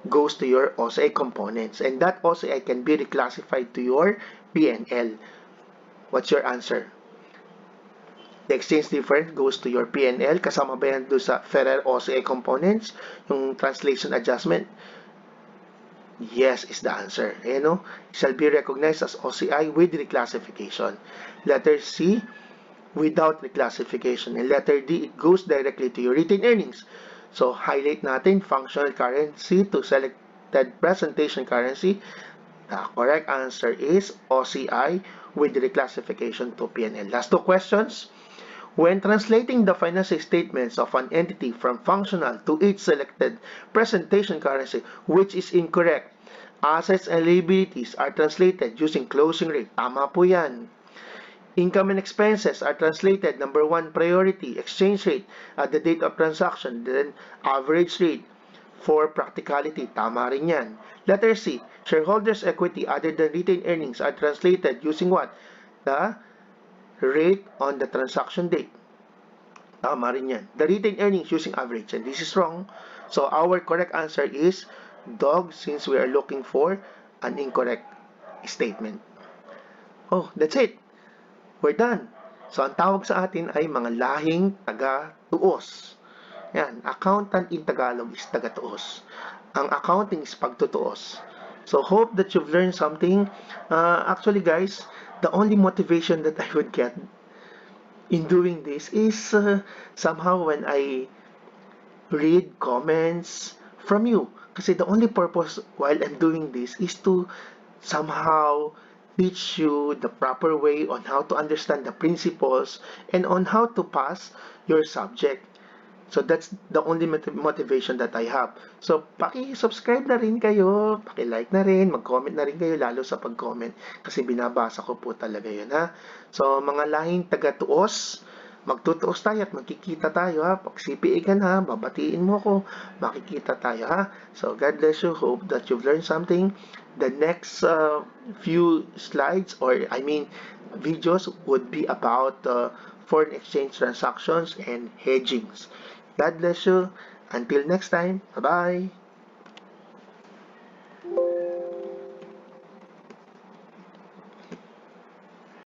goes to your OCI components. And that OCI can be reclassified to your P&L. What's your answer? The exchange difference goes to your P&L. Kasama ba yan doon sa Ferrer OCI components? Yung translation adjustment? Yes is the answer. Ayan o, shall be recognized as OCI with reclassification. Letter C, without reclassification. And letter D, it goes directly to your retained earnings. So, highlight natin functional currency to selected presentation currency. The correct answer is OCI with reclassification to P&L. Last 2 questions. When translating the financial statements of an entity from functional to its selected presentation currency, which is incorrect, assets and liabilities are translated using closing rate. Tama po yan. Income and expenses are translated, number 1, priority, exchange rate at the date of transaction, then average rate. For practicality, tama rin yan. Letter C, shareholders' equity other than retained earnings are translated using what? The rate on the transaction date. Tama rin yan. The retained earnings using average. And this is wrong. So our correct answer is dog, since we are looking for an incorrect statement. Oh, that's it. We're done. So ang tawag sa atin ay mga lahing taga-tuos. Yan. Accountant in Tagalog is taga-tuos. Ang accounting is pagtutuos. So hope that you've learned something. Actually guys, the only motivation that I would get in doing this is somehow when I read comments from you. Kasi the only purpose while I'm doing this is to somehow teach you the proper way on how to understand the principles and on how to pass your subject. So that's the only motivation that I have. So paki-subscribe na rin kayo, paki-like na rin, mag-comment na rin kayo lalo sa pag-comment kasi binabasa ko po talaga yun ha. So mga lahing taga-tuos, magtutuos tayo at magkikita tayo ha. Pag CPA ka na, babatiin mo ko, makikita tayo ha. So God bless you. Hope that you've learned something. The next few slides or videos would be about foreign exchange transactions and hedgings. God bless you. Until next time. Bye-bye.